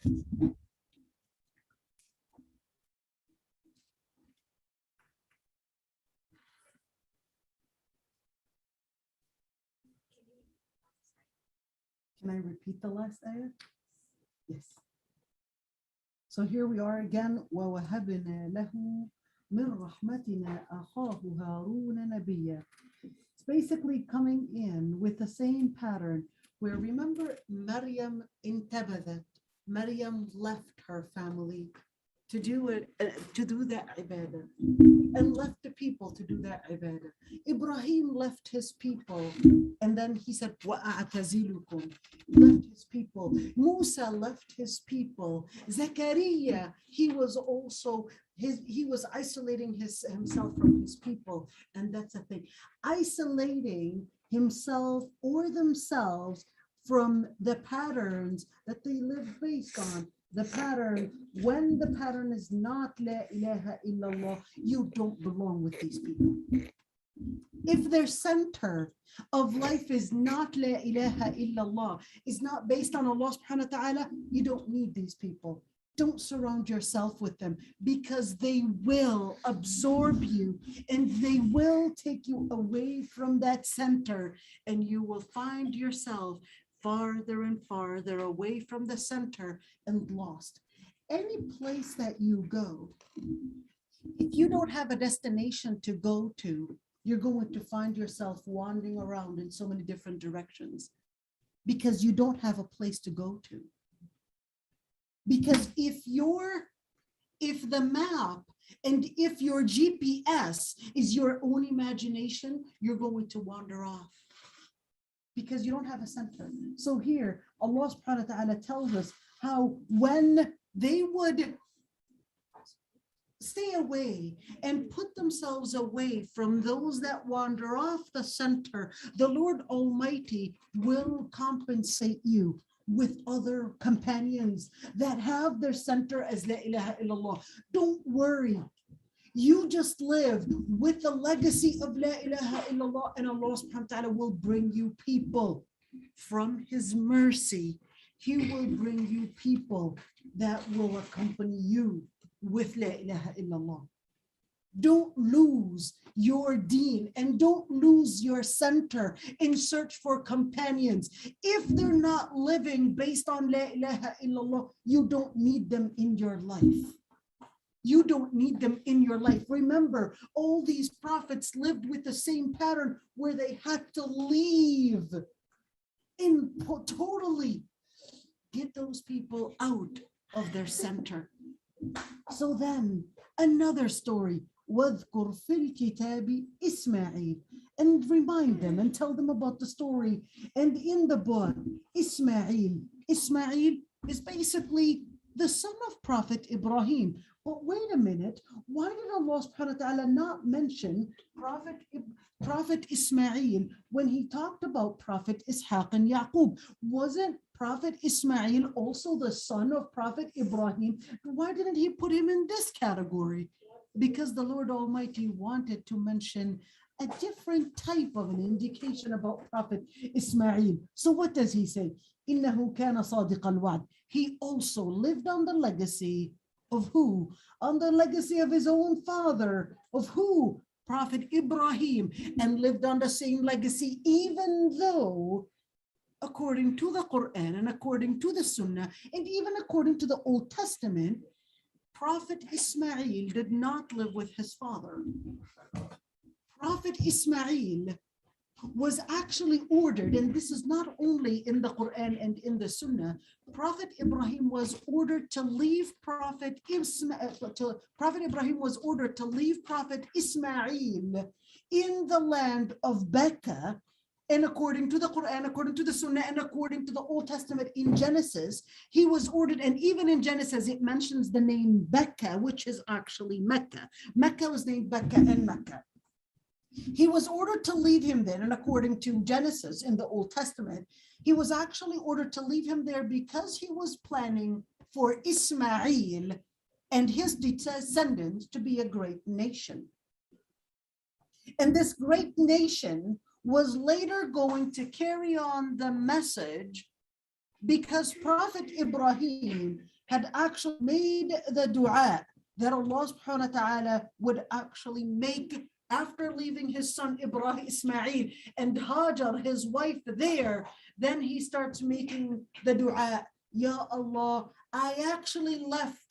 Can I repeat the last ayat? Yes. So here we are again. وَوَهَبْنَا لَهُ مِنْ رَحْمَتِنَا أَخَاهُ هَارُونَ نَبِيًّا. It's basically coming in with the same pattern where, remember, Maryam intabadat. Maryam left her family to do it, to do that ibadah, and left the people to do that ibadah. Ibrahim left his people, and then he said, وَأَعْتَزِلُكُمْ, left his people. Musa left his people. Zechariah, he was also, he was isolating himself from his people. And that's the thing, isolating himself or themselves from the patterns that they live based on. The pattern, when the pattern is not La ilaha illallah, you don't belong with these people. If their center of life is not La ilaha illallah, is not based on Allah subhanahu wa ta'ala, you don't need these people. Don't surround yourself with them, because they will absorb you and they will take you away from that center, and you will find yourself farther and farther away from the center and lost. Any place that you go, if you don't have a destination to go to, you're going to find yourself wandering around in so many different directions because you don't have a place to go to. Because if the map and if your GPS is your own imagination, you're going to wander off, because you don't have a center. So here, Allah subhanahu wa ta'ala tells us how when they would stay away and put themselves away from those that wander off the center, the Lord Almighty will compensate you with other companions that have their center as La ilaha illallah. Don't worry. You just live with the legacy of La ilaha illallah, and Allah subhanahu wa ta'ala will bring you people from His mercy. He will bring you people that will accompany you with La ilaha illallah. Don't lose your deen and don't lose your center in search for companions. If they're not living based on La ilaha illallah, you don't need them in your life. You don't need them in your life. Remember, all these prophets lived with the same pattern where they had to leave and totally get those people out of their center. So then, another story, وَاذْكُرْ فِي الْكِتَابِ إِسْمَاعِيلَ, and remind them and tell them about the story. And in the book, Ismail is basically the son of Prophet Ibrahim. But wait a minute, why did Allah subhanahu wa ta'ala not mention Prophet Ismail when he talked about Prophet Ishaq and Yaqub? Wasn't Prophet Ismail also the son of Prophet Ibrahim? Why didn't he put him in this category? Because the Lord Almighty wanted to mention a different type of an indication about Prophet Ismail. So what does he say? إِنَّهُ كَانَ صَادِقَ الْوَعْدِ. He also lived on the legacy of who? On the legacy of his own father. Of who? Prophet Ibrahim. And lived on the same legacy, even though, according to the Quran and according to the Sunnah, and even according to the Old Testament, Prophet Ismail did not live with his father. Prophet Ismail was actually ordered, and this is not only in the Quran and in the Sunnah, Prophet Ibrahim was ordered to leave Prophet Ibrahim was ordered to leave Prophet Ismail in the land of Becca. And according to the Quran, according to the Sunnah, and according to the Old Testament in Genesis, he was ordered, and even in Genesis, it mentions the name Becca, which is actually Mecca. Mecca was named Becca and Mecca. He was ordered to leave him there, and according to Genesis in the Old Testament, he was actually ordered to leave him there because he was planning for Ismail and his descendants to be a great nation. And this great nation was later going to carry on the message, because Prophet Ibrahim had actually made the dua that Allah subhanahu wa ta'ala would actually make after leaving his son Ibrahim Ismail and Hajar, his wife, there. Then he starts making the dua, Ya Allah, I actually left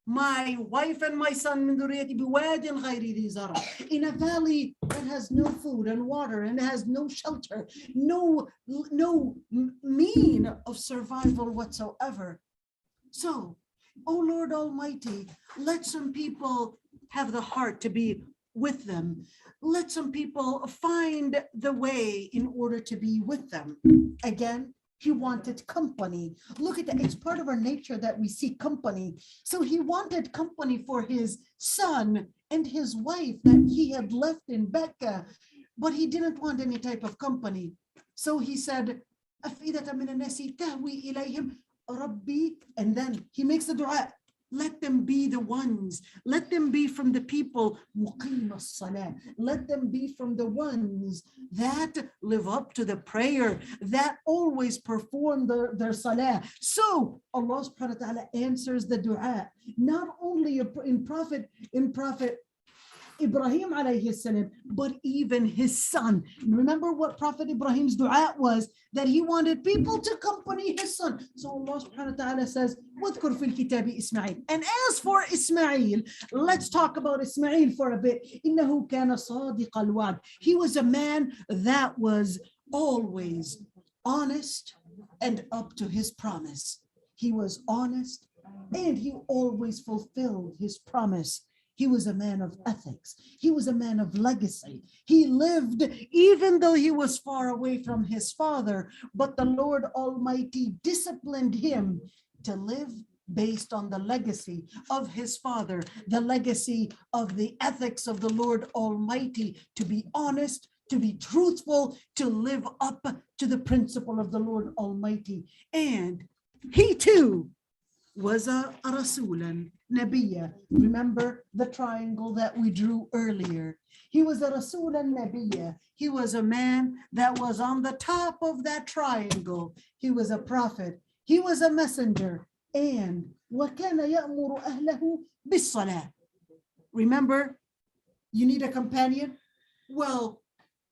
my wife and my son من ذريتي بواد غير ذي زرع, in a valley that has no food and water and has no shelter, no mean of survival whatsoever. So, oh Lord Almighty, let some people have the heart to be with them. Let some people find the way in order to be with them. Again, he wanted company. Look at that. It's part of our nature that we seek company. So he wanted company for his son and his wife that he had left in Mecca, but he didn't want any type of company. So he said, أَفْئِدَةً مِنَ النَّاسِ تَهْوِي إِلَيْهِمْ رَبِّي, and then he makes the dua. Let them be the ones. Let them be from the people. مُقِيمَ الصَّلَاةِ. Let them be from the ones that live up to the prayer, that always perform their salah. So Allah subhanahu wa ta'ala answers the dua, not only in Prophet Ibrahim alayhi salam, but even his son. Remember what Prophet Ibrahim's dua was, that he wanted people to accompany his son. So Allah subhanahu wa ta'ala says, وَاذْكُرْ فِي الْكِتَابِ إِسْمَعِيلَ. And as for Ismail, let's talk about Ismail for a bit. إِنَّهُ كَانَ صَادِقَ الْوَعْدِ. He was a man that was always honest and up to his promise. He was honest and he always fulfilled his promise. He was a man of ethics. He was a man of legacy. He lived even though he was far away from his father, but the Lord Almighty disciplined him to live based on the legacy of his father, the legacy of the ethics of the Lord Almighty, to be honest, to be truthful, to live up to the principle of the Lord Almighty. And he too was a Rasulan, Nabiya. Remember the triangle that we drew earlier. He was a Rasulan Nabiya. He was a man that was on the top of that triangle. He was a prophet. He was a messenger. And وَكَانَ يَأْمُرُ أَهْلَهُ بِالصَّلَاةِ. Remember, you need a companion? Well,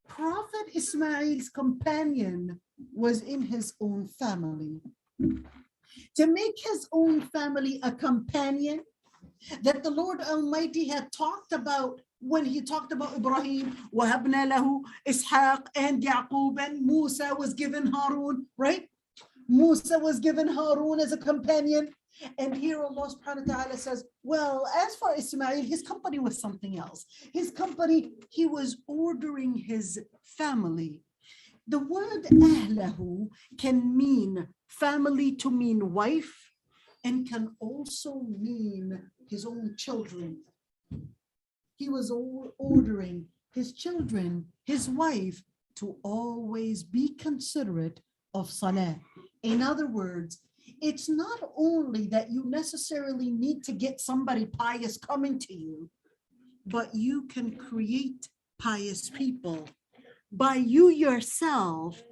Prophet Ismail's companion was in his own family. To make his own family a companion that the Lord Almighty had talked about when he talked about Ibrahim, وَهَبْنَا لَهُ إِسْحَاقَ, and Yaqub, and Musa was given Harun, right? Musa was given Harun as a companion. And here Allah subhanahu wa ta'ala says, well, as for Ismail, his company was something else. His company, he was ordering his family. The word ahlahu can mean family, to mean wife, and can also mean his own children. He was ordering his children, his wife, to always be considerate of salah. In other words, it's not only that you necessarily need to get somebody pious coming to you, but you can create pious people by you yourself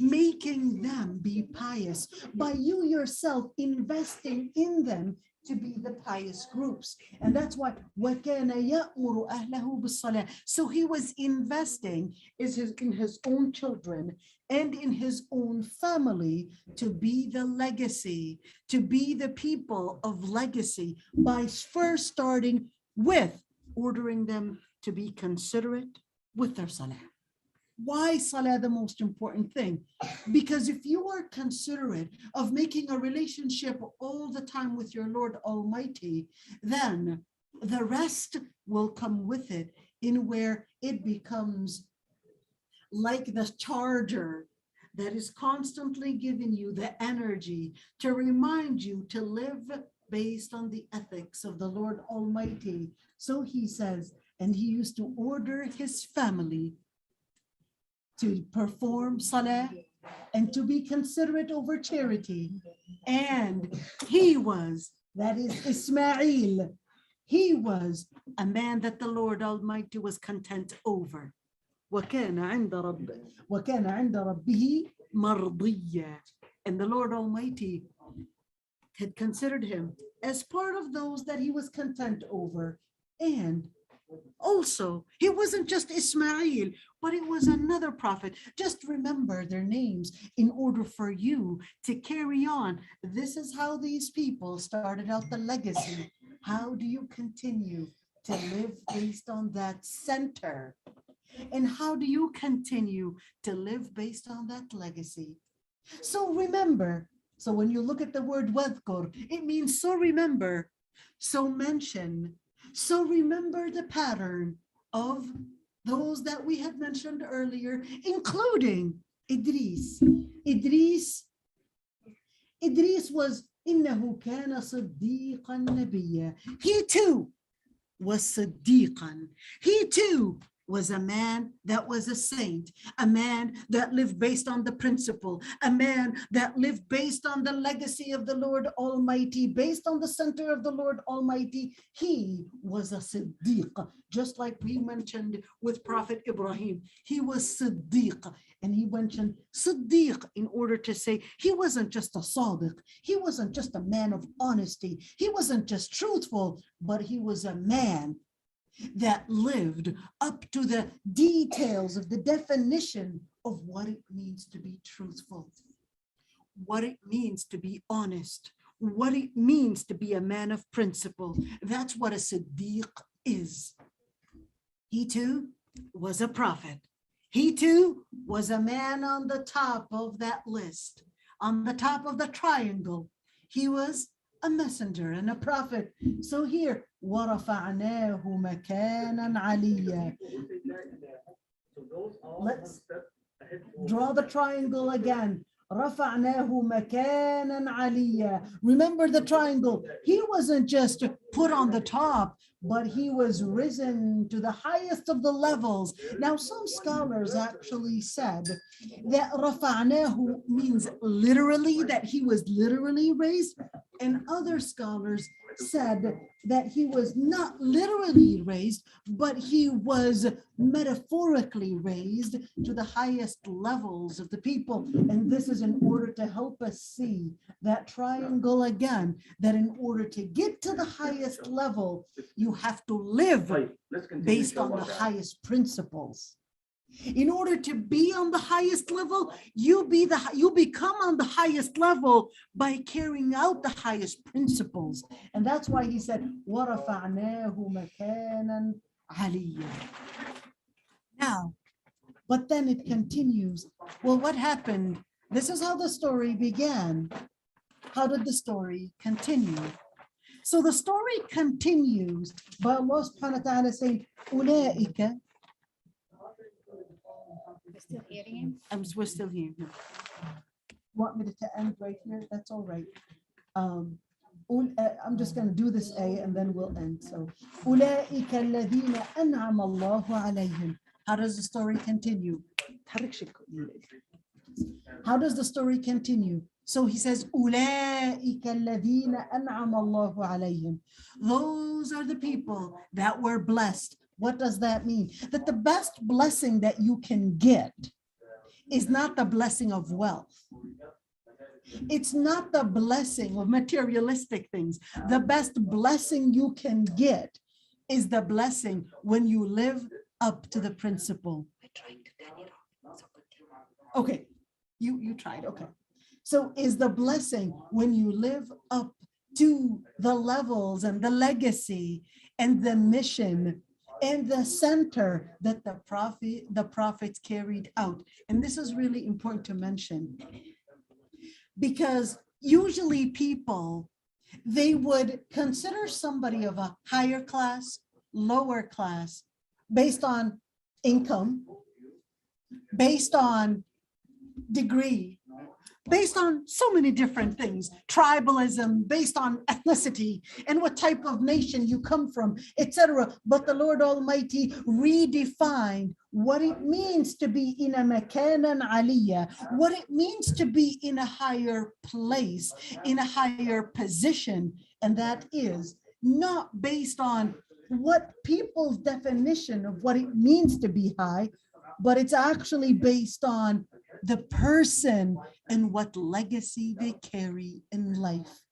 making them be pious, by you yourself investing in them to be the pious groups. And that's why وَكَانَ يَأْمُرُ أَهْلَهُ بِالصَّلَاةِ. So he was investing in his own children and in his own family to be the legacy, to be the people of legacy, by first starting with ordering them to be considerate with their salah. Why salah the most important thing? Because if you are considerate of making a relationship all the time with your Lord Almighty, then the rest will come with it, in where it becomes like the charger that is constantly giving you the energy to remind you to live based on the ethics of the Lord Almighty. So he says, and he used to order his family to perform salah and to be considerate over charity. And he was, that is Ismail, he was a man that the Lord Almighty was content over. وَكَانَ عِنْدَ رَبِّهِ مَرْضِيًّا. And the Lord Almighty had considered him as part of those that he was content over. And also, he wasn't just Ismail, but it was another prophet. Just remember their names in order for you to carry on. This is how these people started out the legacy. How do you continue to live based on that center? And how do you continue to live based on that legacy? So remember, so when you look at the word wadhkur, it means so remember, so mention, so remember the pattern of those that we had mentioned earlier, including Idris. Idris was إنه كان صديقا نبيا. He too was صديقا. He too was a man that was a saint, a man that lived based on the principle, a man that lived based on the legacy of the Lord Almighty, based on the center of the Lord Almighty. He was a Siddiq, just like we mentioned with Prophet Ibrahim. He was Siddiq, and he mentioned Siddiq in order to say he wasn't just a Sadiq, he wasn't just a man of honesty, he wasn't just truthful, but he was a man that lived up to the details of the definition of what it means to be truthful, what it means to be honest, what it means to be a man of principle. That's what a Siddiq is. He too was a prophet. He too was a man on the top of that list, on the top of the triangle. He was a messenger and a prophet. So here, وَرَفَعْنَاهُ مَكَانًا عَلِيًّا. Let's draw the triangle again. رَفَعْنَاهُ مَكَانًا عَلِيًّا. Remember the triangle. He wasn't just put on the top, but he was risen to the highest of the levels. Now, some scholars actually said that رَفَعْنَاهُ means literally, that he was literally raised. And other scholars said that he was not literally raised, but he was metaphorically raised to the highest levels of the people. And this is in order to help us see that triangle again, that in order to get to the highest level, you have to live based on the highest principles. In order to be on the highest level, you become on the highest level by carrying out the highest principles. And that's why he said, وَرَفَعْنَاهُ مَكَانًا عَلِيًّا. Now, but then it continues. Well, what happened? This is how the story began. How did the story continue? So the story continues by Allah subhanahu wa ta'ala saying, أُولَٰئِكَ. Still hearing We're still here. Want me to end right here? That's all right. I'm just going to do this ayah and then we'll end. So, أولئك الذين أنعم الله عليهم. How does the story continue? How does the story continue? So he says, أولئك الذين أنعم الله عليهم. Those are the people that were blessed. What does that mean? That the best blessing that you can get is not the blessing of wealth. It's not the blessing of materialistic things. The best blessing you can get is the blessing when you live up to the principle. I tried to turn it off. Okay, you tried, okay. So is the blessing when you live up to the levels and the legacy and the mission and the center that the prophets carried out. And this is really important to mention, because usually people, they would consider somebody of a higher class, lower class, based on income, based on degree, based on so many different things, tribalism, based on ethnicity and what type of nation you come from, etc. But the Lord Almighty redefined what it means to be in a makanan aliyah, what it means to be in a higher place, in a higher position. And that is not based on what people's definition of what it means to be high, but it's actually based on the person and what legacy they carry in life.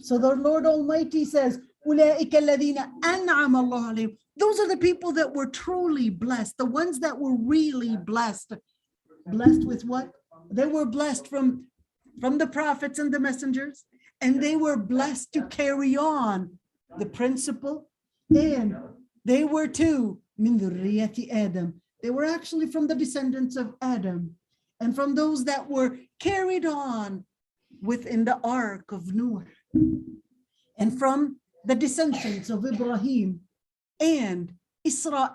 So the Lord Almighty says, أولئك الذين أنعم الله عليهم. Those are the people that were truly blessed, the ones that were really blessed. Blessed with what? They were blessed from the prophets and the messengers, and they were blessed to carry on the principle, and they were too min dhurriyyati Adam. They were actually from the descendants of Adam, and from those that were carried on within the ark of Noah, and from the descendants of Ibrahim and Israel.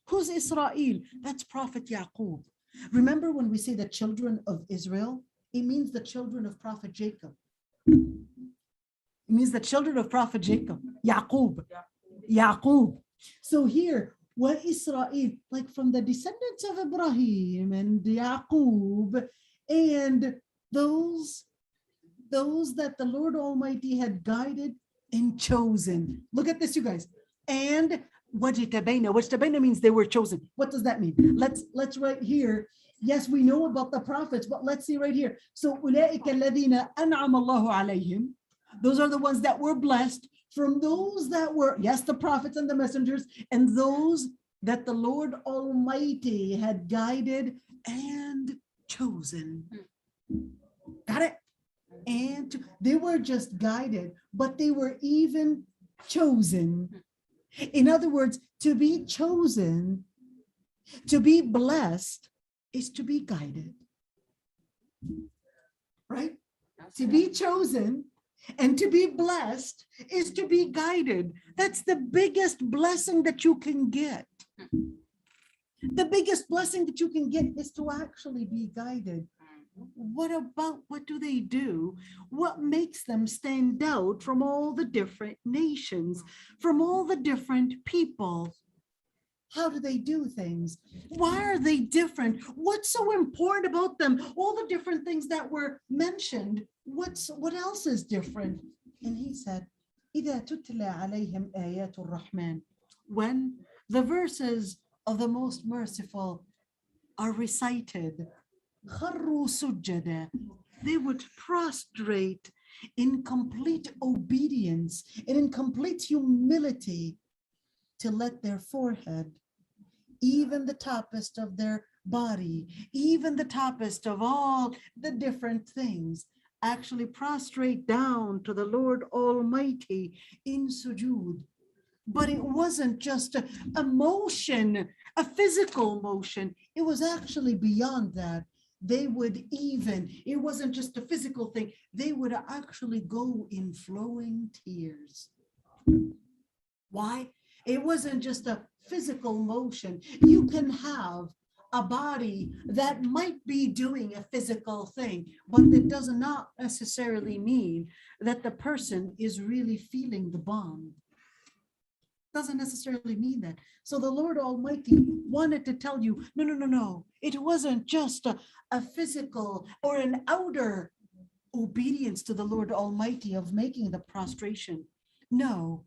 Who's Israel? That's Prophet Yaqub. Remember when we say the children of Israel, it means the children of Prophet Jacob. It means the children of Prophet Jacob, Yaqub. So here, what Israel, like from the descendants of Ibrahim and Yaqub, and those that the Lord Almighty had guided and chosen. Look at this, you guys. And wajtabaina means they were chosen. What does that mean? Let's write here. Yes, we know about the prophets, but let's see right here. So أولئك الذين أنعم الله عليهم. Those are the ones that were blessed from those that were, yes, the prophets and the messengers, and those that the Lord Almighty had guided and chosen. Got it? And they were just guided, but they were even chosen. In other words, to be chosen, to be blessed, is to be guided. Right? To be chosen and to be blessed is to be guided. That's the biggest blessing that you can get. The biggest blessing that you can get is to actually be guided. What do they do? What makes them stand out from all the different nations, from all the different people? How do they do things? Why are they different? What's so important about them? All the different things that were mentioned. What else is different? And he said, إِذَا تُتْلَى عَلَيْهِمْ آيَاتُ الرَّحْمَنِ. When the verses of the Most Merciful are recited, خَرُّوا سُجَّدًا. They would prostrate in complete obedience and in complete humility to let their forehead, even the toppest of their body, even the toppest of all the different things, actually prostrate down to the Lord Almighty in sujood. But it wasn't just a motion, a physical motion. It was actually beyond that. They would even, it wasn't just a physical thing, they would actually go in flowing tears. Why? It wasn't just a physical motion. You can have a body that might be doing a physical thing, but it does not necessarily mean that the person is really feeling the bond. Doesn't necessarily mean that. So the Lord Almighty wanted to tell you, no. It wasn't just a physical or an outer obedience to the Lord Almighty of making the prostration. No,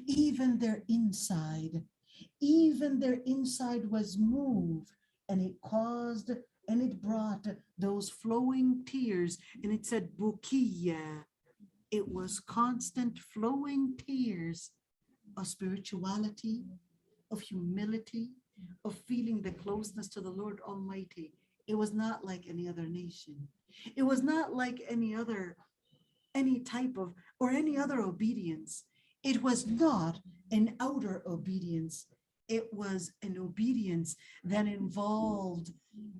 even their inside was moved, and it caused and it brought those flowing tears. And it said, bukiya. It was constant flowing tears of spirituality, of humility, of feeling the closeness to the Lord Almighty. It was not like any other nation. It was not like any type of, or any other obedience. It was not an outer obedience. It was an obedience that involved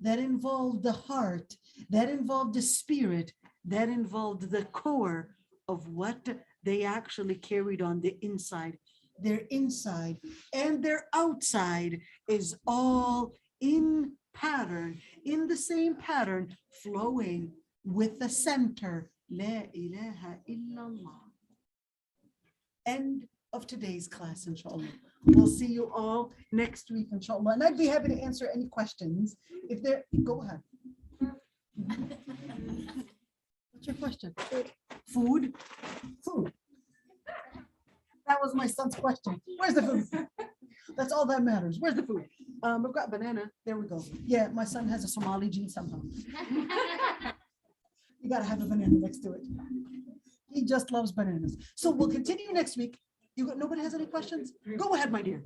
the heart, that involved the spirit, that involved the core of what they actually carried on the inside. Their inside and their outside is all in pattern, in the same pattern, flowing with the center. La ilaha illallah. End of today's class, inshallah. We'll see you all next week, inshallah. And I'd be happy to answer any questions. If there, go ahead. What's your question? Food? Food. That was my son's question. Where's the food? That's all that matters. Where's the food? We've got banana. There we go. Yeah, my son has a Somali gene somehow. You gotta have a banana next to it. He just loves bananas. So we'll continue next week. Nobody has any questions? Go ahead, my dear.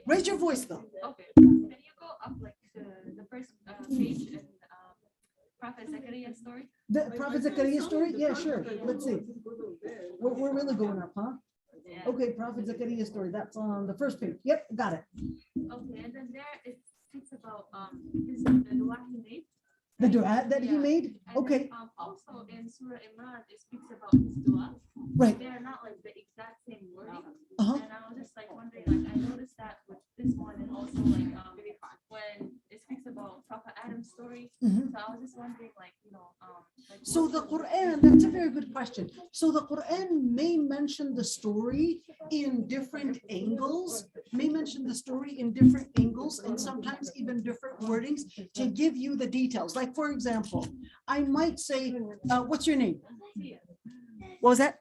Raise your voice though. Okay. Can you go up like to the first page in Prophet Zechariah story? The Prophet Zechariah story? Yeah, sure. Let's see. We're really going up, huh? Yeah. Okay, Prophet Zechariah story. That's on the first page. Yep, got it. Okay, and then there it speaks about the dua he made. The dua that he made? And Okay, then, also in Surah Imran, it speaks about his dua. right. They are not like the exact same wording. Uh-huh. And I was just like wondering, like I noticed that with this one, and also like when it speaks about Prophet Adam's story. Mhm. So I was just wondering, like like So what's the Quran, that's a very good question. So the Quran may mention the story in different angles, and sometimes even different wordings to give you the details. Like, for example, I might say, what's your name? What was that?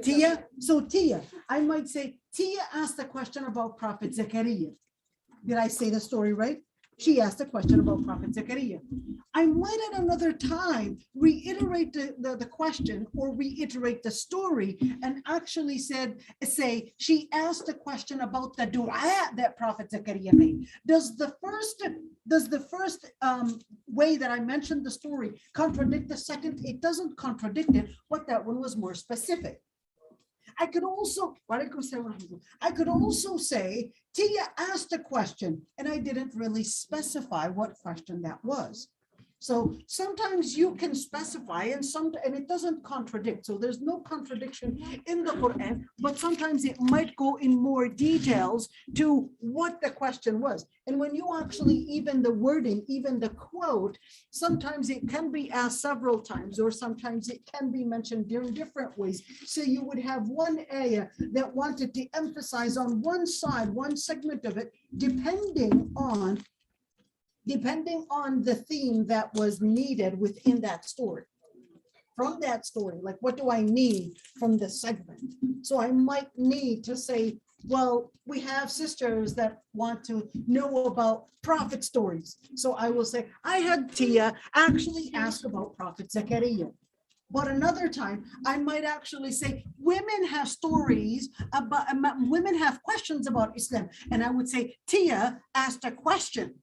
Tia. So Tia, I might say, Tia asked a question about Prophet Zechariah. Did I say the story right? She asked a question about Prophet Zechariah. I might at another time reiterate the question or reiterate the story and actually say she asked a question about the dua that Prophet Zechariah made. Does the first way that I mentioned the story contradict the second? It doesn't contradict it, but that one was more specific. I could also say, Tia asked a question and I didn't really specify what question that was. So sometimes you can specify and it doesn't contradict. So there's no contradiction in the Quran, but sometimes it might go in more details to what the question was. And when you actually, even the wording, even the quote, sometimes it can be asked several times, or sometimes it can be mentioned in different ways. So you would have one ayah that wanted to emphasize on one side, one segment of it, depending on the theme that was needed within that story. From that story, like what do I need from this segment? So I might need to say, well, we have sisters that want to know about prophet stories. So I will say, I had Tia actually ask about Prophet Zechariah. But another time, I might actually say, women have stories about, women have questions about Islam. And I would say, Tia asked a question.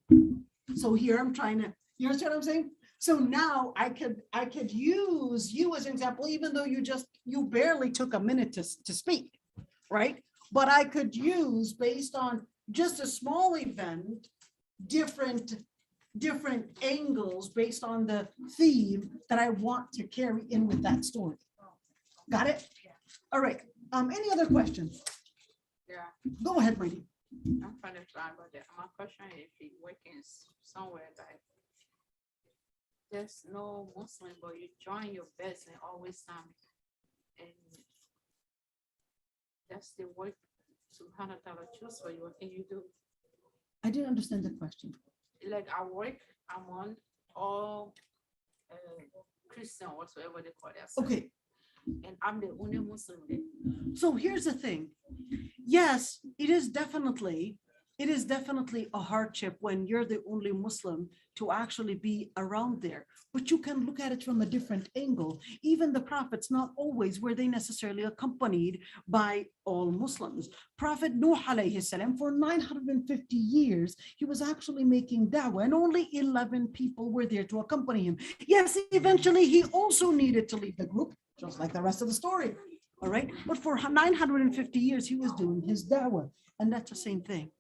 So here I'm trying to, you understand what I'm saying? So now I could use you as an example, even though you barely took a minute to speak, right? But I could use, based on just a small event, different angles based on the theme that I want to carry in with that story. Got it? All right. Any other questions? Yeah, Go ahead, Brady. I'm trying to find about that. My question is, if you working somewhere like there's no Muslim, but you trying your best and always and that's the work Subhanahu wa ta'ala choose for you. What can you do? I didn't understand the question. Like I work, I'm on all Christian, whatsoever they call that. Okay. And I'm the only Muslim there. So here's the thing. Yes, it is definitely a hardship when you're the only Muslim to actually be around there. But you can look at it from a different angle. Even the prophets, not always were they necessarily accompanied by all Muslims. Prophet Nuh alayhi salam, for 950 years, he was actually making da'wah, and only 11 people were there to accompany him. Yes, eventually he also needed to leave the group, just like the rest of the story. All right. But for 950 years, he was doing his da'wah. And that's the same thing.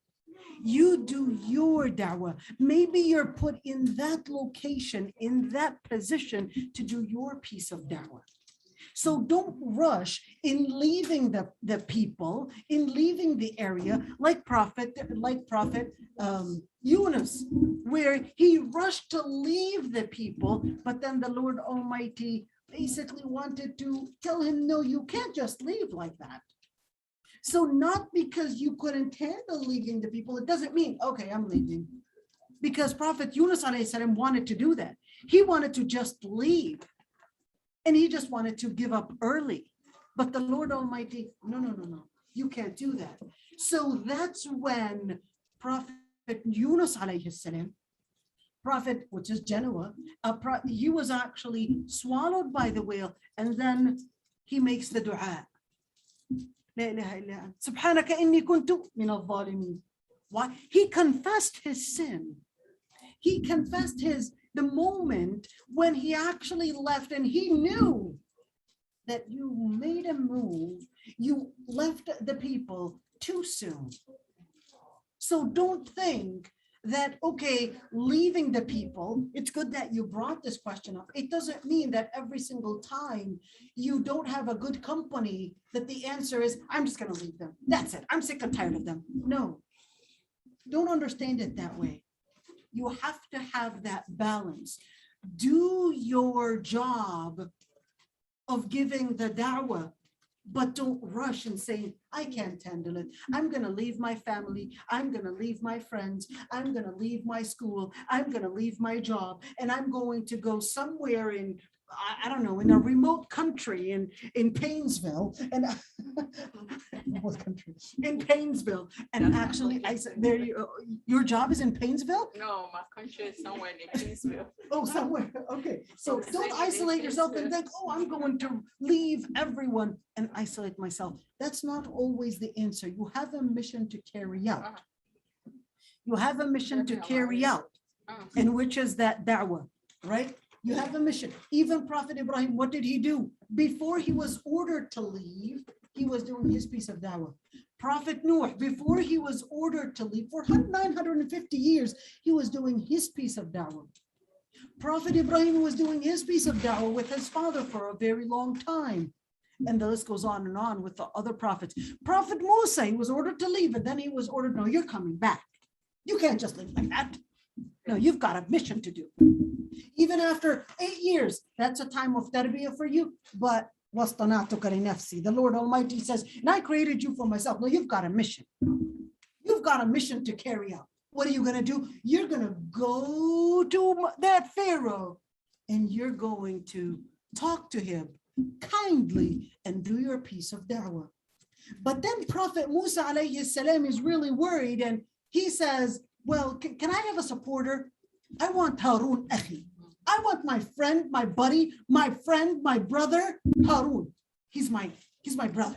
You do your da'wah. Maybe you're put in that location, in that position to do your piece of da'wah. So don't rush in leaving the people, in leaving the area, like Prophet Yunus, where he rushed to leave the people, but then the Lord Almighty basically wanted to tell him, no, you can't just leave like that. So not because you couldn't handle leaving the people, it doesn't mean, okay, I'm leaving. Because Prophet Yunus alayhi salam wanted to do that. He wanted to just leave. And he just wanted to give up early. But the Lord Almighty, no, you can't do that. So that's when Prophet Yunus alayhi salam prophet, which is Genoa, he was actually swallowed by the whale, and then he makes the dua. لا إله إلا أنت سبحانك إني كنت من الظالمين. Why? He confessed his sin. He confessed the moment when he actually left, and he knew that you made a move, you left the people too soon. So don't think that, okay, leaving the people, it's good that you brought this question up. It doesn't mean that every single time you don't have a good company, that the answer is, I'm just going to leave them. That's it. I'm sick and tired of them. No, don't understand it that way. You have to have that balance. Do your job of giving the da'wah, but don't rush and say, I can't handle it. I'm going to leave my family. I'm going to leave my friends. I'm going to leave my school. I'm going to leave my job. And I'm going to go somewhere in, I don't know, in a remote country in Painesville. And what country? In Painesville. And actually, I said, there your job is in Painesville? No, my country is somewhere in Kingsville. Oh, somewhere. Okay. So don't isolate yourself and think, oh, I'm going to leave everyone and isolate myself. That's not always the answer. You have a mission to carry out. You have a mission to carry out, and which is that da'wah, right? You have a mission. Even Prophet Ibrahim, what did he do? Before he was ordered to leave, he was doing his piece of da'wah. Prophet Noah, before he was ordered to leave, for 950 years, he was doing his piece of da'wah. Prophet Ibrahim was doing his piece of da'wah with his father for a very long time. And the list goes on and on with the other prophets. Prophet Musa, he was ordered to leave, and then he was ordered, no, you're coming back. You can't just leave like that. No, you've got a mission to do. Even after 8 years, that's a time of tarbiyah for you, but the Lord Almighty says, and I created you for myself. No, you've got a mission. You've got a mission to carry out. What are you going to do? You're going to go to that Pharaoh and you're going to talk to him kindly and do your piece of da'wah. But then Prophet Musa alayhi salam is really worried, and he says, well, can I have a supporter? I want Harun akhi. I want my friend, my buddy, my friend, my brother, Harun. He's my brother.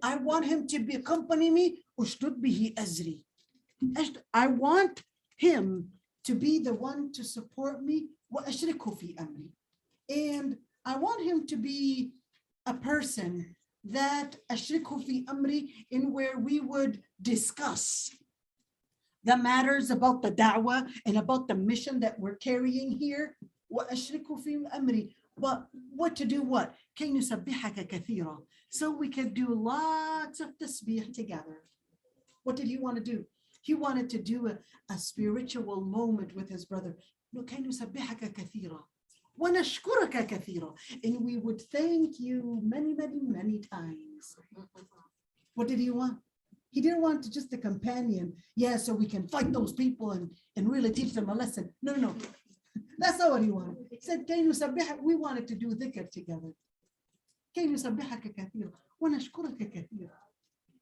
I want him to accompany me. Ushdud bihi azri. I want him to be the one to support me. وأشركه في أمري. And I want him to be a person that أشركه في أمري, in where we would discuss the matters about the da'wah and about the mission that we're carrying here. وأشركه في أمري. But what to do what? كي نسبحك كثيرا. So we could do lots of tasbih together. What did he want to do? He wanted to do a spiritual moment with his brother. كي نسبحك كثيرا ونشكرك كثيرا. And we would thank you many, many, many times. What did he want? He didn't want to just a companion. Yeah, so we can fight those people and really teach them a lesson. No. That's not what he wanted. He said, كي نسبحك. We wanted to do dhikr together. كي نسبحك كثيرا ونشكرك كثيرا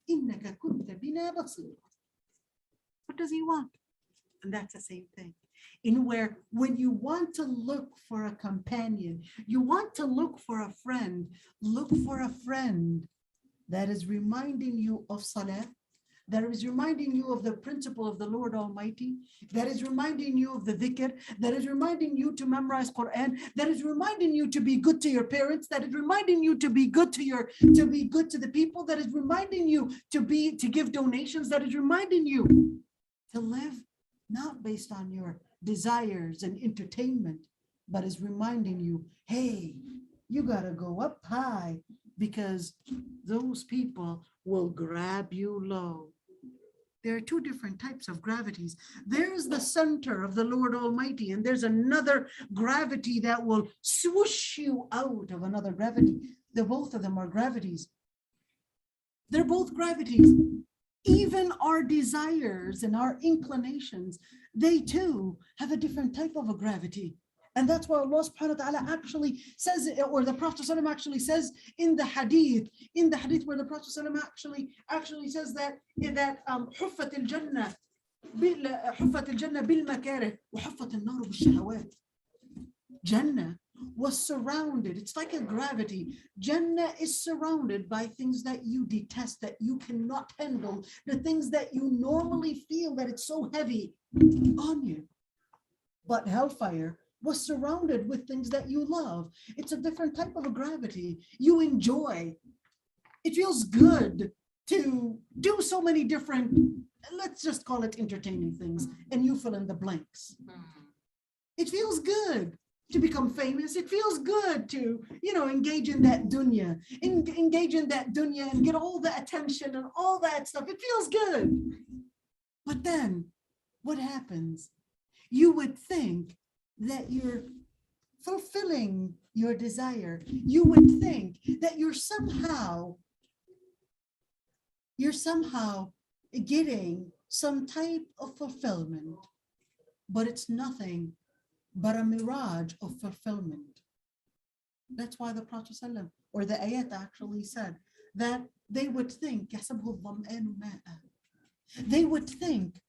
إنك كنت بنا بصيرا. What does he want? And that's the same thing. In where when you want to look for a companion, you want to look for a friend, look for a friend that is reminding you of salah, that is reminding you of the principle of the Lord Almighty, that is reminding you of the dhikr, that is reminding you to memorize Quran, that is reminding you to be good to your parents, that is reminding you to be good to the people, that is reminding you to give donations, that is reminding you to live not based on your desires and entertainment, but is reminding you, hey, you gotta go up high, because those people will grab you low. There are two different types of gravities. There's the center of the Lord Almighty, and there's another gravity that will swoosh you out of another gravity. Both of them are gravities. They're both gravities. Even our desires and our inclinations, they too have a different type of a gravity. And that's why Allah subhanahu wa ta'ala actually says, or the Prophet actually says in the hadith where the Prophet actually says that حُفَّتِ الْجَنَّةِ حفت الجنة بالمكاره وحفت النار بالشهوات. Jannah was surrounded. It's like a gravity. Jannah is surrounded by things that you detest, that you cannot handle, the things that you normally feel that it's so heavy on you. But hellfire was surrounded with things that you love. It's a different type of a gravity. You enjoy. It feels good to do so many different, let's just call it entertaining things, and you fill in the blanks. It feels good to become famous. It feels good to, engage in that dunya, engage in that dunya and get all the attention and all that stuff. It feels good. But then what happens? You would think that you're fulfilling your desire. You would think that you're somehow getting some type of fulfillment, but it's nothing but a mirage of fulfillment. That's why the Prophet ﷺ, or the ayat actually said that they would think, they would think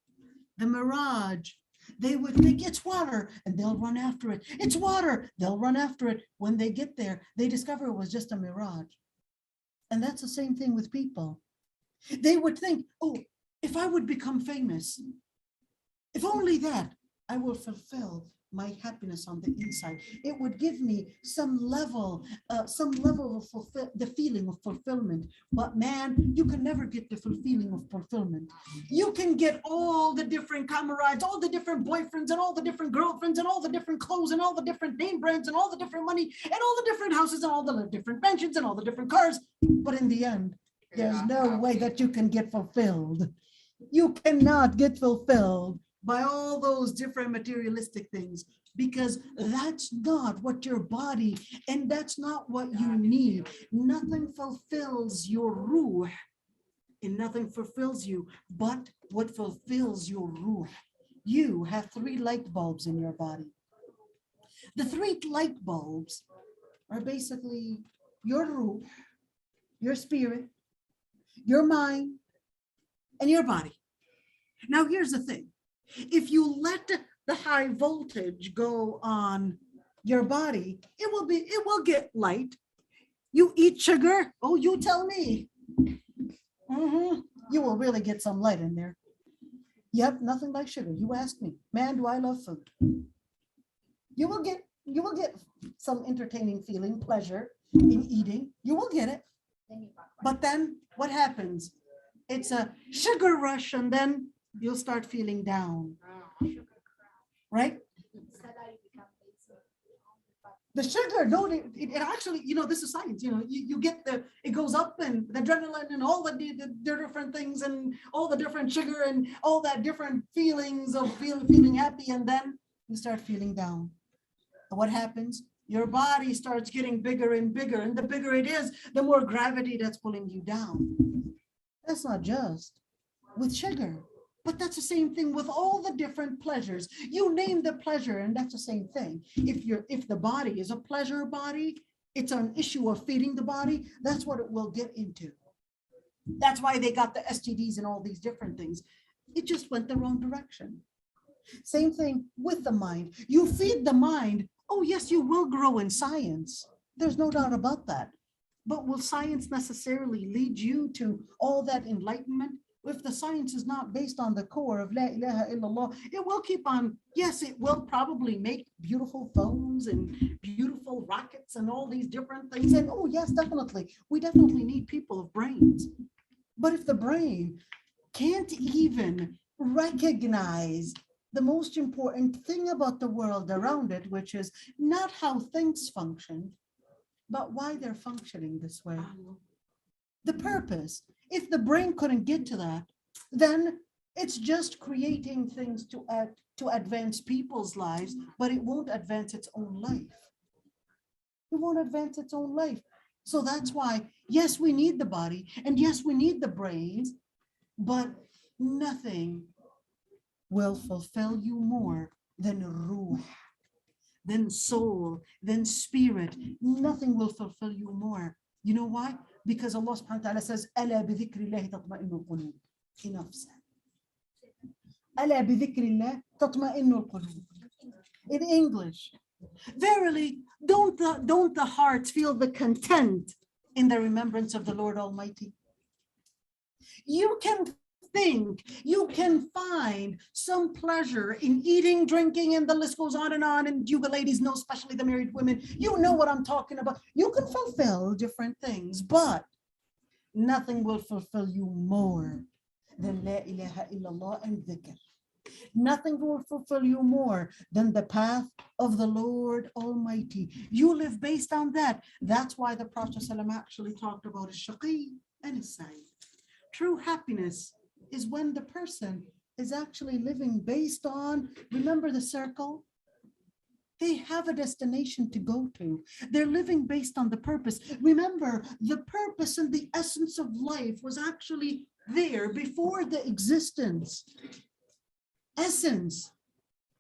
the mirage, they would think it's water and they'll run after it. It's water, they'll run after it. When they get there, they discover it was just a mirage. And that's the same thing with people. They would think, oh, if I would become famous, if only that, I will fulfill my happiness on the inside. It would give me some level of the feeling of fulfillment. But man, you can never get the feeling of fulfillment. You can get all the different comrades, all the different boyfriends, and all the different girlfriends, and all the different clothes, and all the different name brands, and all the different money, and all the different houses, and all the different mansions, and all the different cars. But in the end, there's no way that you can get fulfilled. You cannot get fulfilled by all those different materialistic things, because that's not what your body, and that's not what you need. Nothing fulfills your ruh, and nothing fulfills you but what fulfills your ruh. You have 3 light bulbs in your body. The 3 light bulbs are basically your ruh, your spirit, your mind, and your body. Now, here's the thing. If you let the high voltage go on your body, it will get light. You eat sugar, oh, you tell me. You will really get some light in there. Yep, nothing like sugar. You ask me, man, do I love food? You will get some entertaining feeling, pleasure in eating. You will get it. But then what happens? It's a sugar rush, and then you'll start feeling down, right? The sugar, no, it actually, this is science, you get it goes up, and the adrenaline and all the different things and all the different sugar and all that different feelings of feeling happy, and then you start feeling down. And what happens? Your body starts getting bigger and bigger, and the bigger it is, the more gravity that's pulling you down. That's not just with sugar, but that's the same thing with all the different pleasures. You name the pleasure, and that's the same thing. If the body is a pleasure body, it's an issue of feeding the body. That's what it will get into. That's why they got the STDs and all these different things. It just went the wrong direction. Same thing with the mind. You feed the mind. Oh, yes, you will grow in science. There's no doubt about that. But will science necessarily lead you to all that enlightenment? If the science is not based on the core of La ilaha illallah, it will keep on. Yes, it will probably make beautiful phones and beautiful rockets and all these different things. And oh, yes, definitely. We definitely need people of brains. But if the brain can't even recognize the most important thing about the world around it, which is not how things function, but why they're functioning this way. The purpose. If the brain couldn't get to that, then it's just creating things to advance people's lives, but it won't advance its own life. It won't advance its own life. So that's why, yes, we need the body, and yes, we need the brains, but nothing will fulfill you more than ruh, than soul, than spirit. Nothing will fulfill you more. You know why? Because Allah subhanahu wa ta'ala says, "Ala bi dhikrillahi tatma'innul qulub." Enough said. ألا بذكر الله تطمئن القلوب. In English, verily, don't the hearts feel the content in the remembrance of the Lord Almighty? You can think, you can find some pleasure in eating, drinking, and the list goes on, and you ladies know, especially the married women, you know what I'm talking about. You can fulfill different things, but nothing will fulfill you more than La ilaha illallah and dhikr. Nothing will fulfill you more than the path of the Lord Almighty. You live based on that. That's why the Prophet ﷺ actually talked about shaqi and sa'id. True happiness is when the person is actually living based on, remember the circle? They have a destination to go to. They're living based on the purpose. Remember, the purpose and the essence of life was actually there before the existence. Essence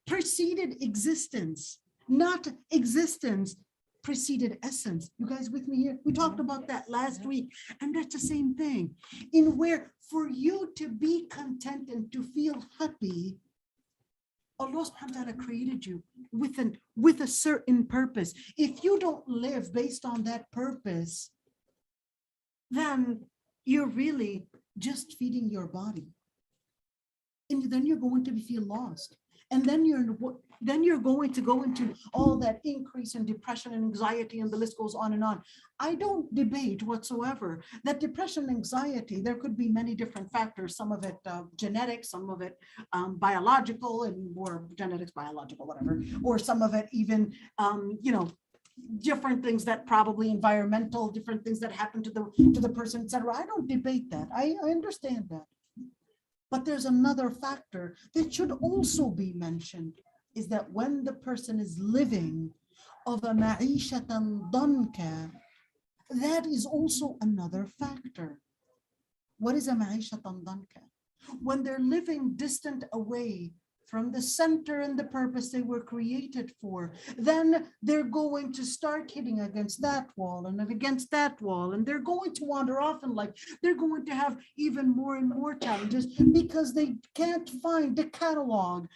preceded existence, not existence preceded essence. You guys with me here? We talked about that last week, and that's the same thing. In where for you to be content and to feel happy, Allah subhanahu wa ta'ala created you with a certain purpose. If you don't live based on that purpose, then you're really just feeding your body. And then you're going to feel lost. And then you're going to go into all that increase in depression and anxiety, and the list goes on and on. I don't debate whatsoever that depression and anxiety, there could be many different factors, some of it genetic, some of it biological, and more genetics, biological, whatever, or some of it even, different things that probably environmental, different things that happen to the person, etc. I don't debate that. I understand that. But there's another factor that should also be mentioned, is that when the person is living of a ma'ishatan danka, that is also another factor. What is a ma'ishatan danka? When they're living distant away from the center and the purpose they were created for, then they're going to start hitting against that wall and against that wall, and they're going to wander off in life. They're going to have even more and more challenges because they can't find the catalog.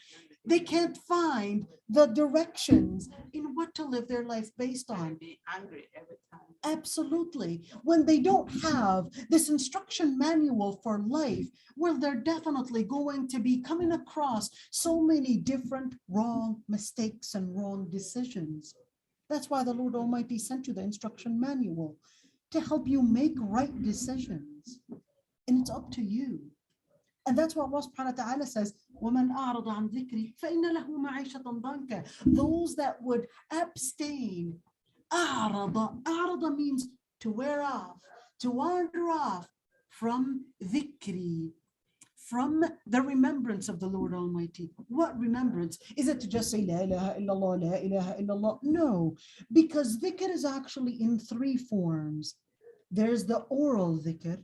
They can't find the directions in what to live their life based on. Be angry every time. Absolutely. When they don't have this instruction manual for life, well, they're definitely going to be coming across so many different wrong mistakes and wrong decisions. That's why the Lord Almighty sent you the instruction manual, to help you make right decisions. And it's up to you. And that's what Allah subhanahu wa ta'ala says, وَمَنْ أَعْرَضَ عَنْ ذِكْرِي فَإِنَّ لَهُ مَعِيشَةً ضَنْكًا. Those that would abstain, أَعْرَضَ means to wear off, to wander off from dhikri, from the remembrance of the Lord Almighty. What remembrance? Is it to just say, La ilaha illallah, la ilaha illallah? No, because dhikr is actually in three forms. There's the oral dhikr,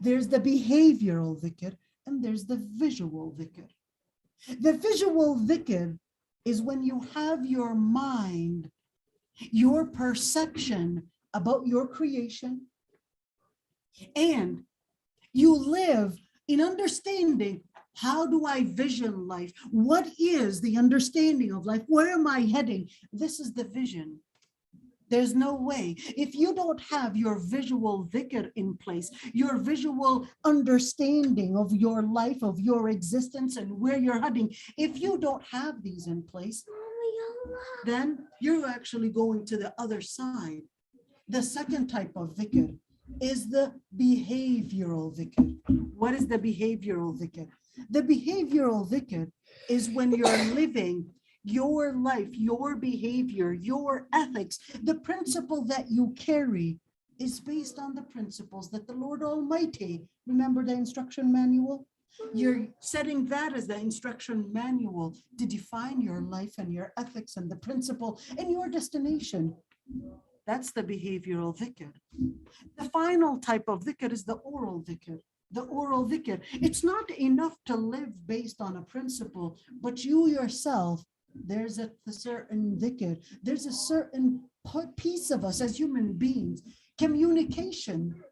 there's the behavioral dhikr, and there's the visual dhikr. The visual dhikr is when you have your mind, your perception about your creation, and you live in understanding, how do I vision life? What is the understanding of life? Where am I heading? This is the vision. There's no way. If you don't have your visual dhikr in place, your visual understanding of your life, of your existence, and where you're heading, if you don't have these in place, then you're actually going to the other side. The second type of dhikr is the behavioral dhikr. What is the behavioral dhikr? The behavioral dhikr is when you're living your life, your behavior, your ethics, the principle that you carry is based on the principles that the Lord Almighty, remember the instruction manual? You're setting that as the instruction manual to define your life and your ethics and the principle and your destination. That's the behavioral dhikr. The final type of dhikr is the oral dhikr. The oral dhikr. It's not enough to live based on a principle, but you yourself, there's a certain dhikr, there's a certain piece of us as human beings, communication.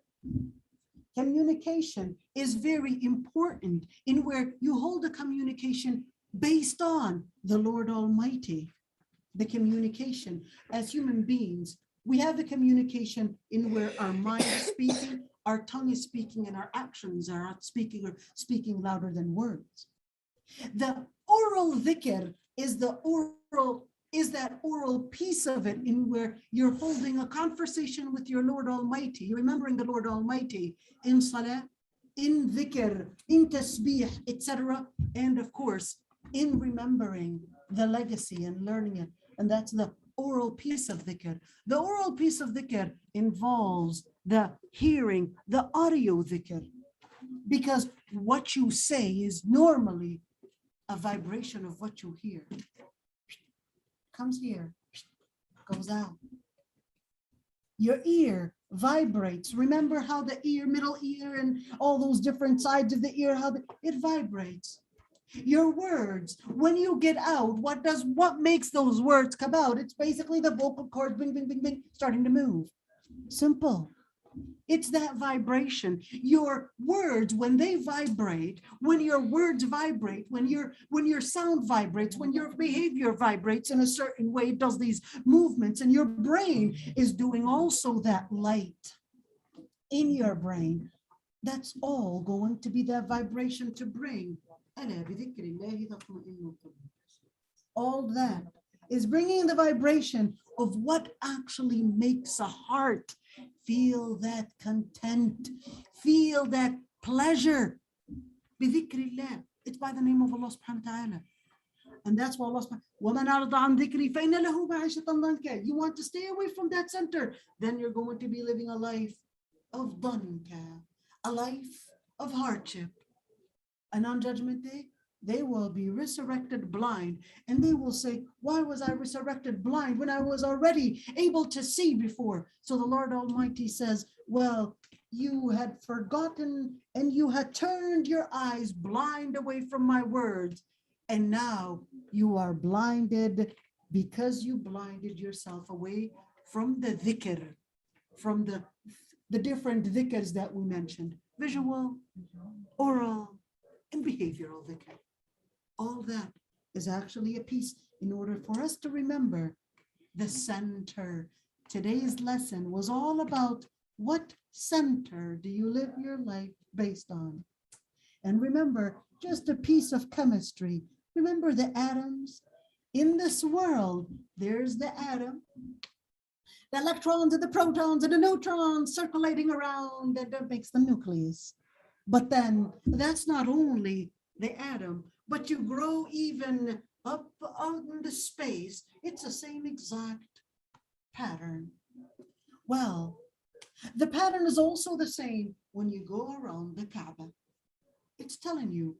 Communication is very important in where you hold a communication based on the Lord Almighty. The communication as human beings, we have a communication in where our mind is speaking, our tongue is speaking, and our actions are not speaking or speaking louder than words. The oral dhikr is that oral piece of it in where you're holding a conversation with your Lord Almighty. You're remembering the Lord Almighty in salah, in dhikr, in tasbih, etc. And of course, in remembering the legacy and learning it. And that's the oral piece of dhikr. The oral piece of dhikr involves the hearing, the audio dhikr, because what you say is normally a vibration of what you hear. Comes here, goes out. Your ear vibrates. Remember how the ear, middle ear, and all those different sides of the ear, how it vibrates. Your words, when you get out, what makes those words come out? It's basically the vocal cords, bing, bing, bing, bing, starting to move. Simple. It's that vibration. Your words, when they vibrate, when your words vibrate, when your sound vibrates, when your behavior vibrates in a certain way, it does these movements, and your brain is doing also that light in your brain. That's all going to be that vibration to bring. All that is bringing the vibration of what actually makes a heart feel that content, feel that pleasure. It's by the name of Allah subhanahu wa ta'ala. And that's why Allah subhanahu, you want to stay away from that center, then you're going to be living a life of danka, a life of hardship. And on Judgment Day, they will be resurrected blind, and they will say, why was I resurrected blind when I was already able to see before? So the Lord Almighty says, well, you had forgotten and you had turned your eyes blind away from my words, and now you are blinded because you blinded yourself away from the dhikr, from the different dhikrs that we mentioned, visual, oral, and behavioral dhikr. All that is actually a piece in order for us to remember the center. Today's lesson was all about what center do you live your life based on? And remember, just a piece of chemistry. Remember the atoms? In this world, there's the atom, the electrons and the protons and the neutrons circulating around, and that makes the nucleus. But then that's not only the atom, but you grow even up out in the space, it's the same exact pattern. Well, the pattern is also the same when you go around the Kaaba. It's telling you,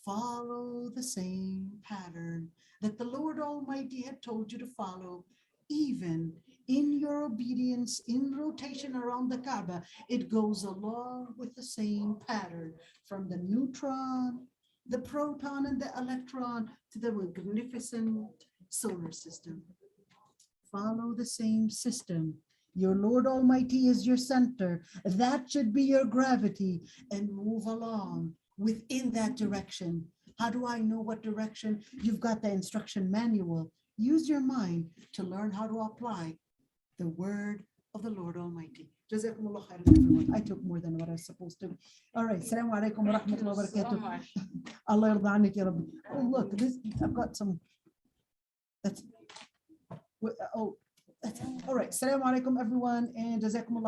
follow the same pattern that the Lord Almighty had told you to follow, even in your obedience, in rotation around the Kaaba. It goes along with the same pattern from the neutron, the proton, and the electron to the magnificent solar system. Follow the same system. Your Lord Almighty is your center. That should be your gravity, and move along within that direction. How do I know what direction? You've got the instruction manual. Use your mind to learn how to apply the word of the Lord Almighty. Jazakumullah khairan, everyone. I took more than what I was supposed to. All right. Assalamu alaikum wa rahmatullahi wa barakatuh. Allah yarda anik ya Rabbi. Oh, look, this, I've got some. That's, oh, that's, all right. Assalamu alaikum, everyone. And Jazakumullah.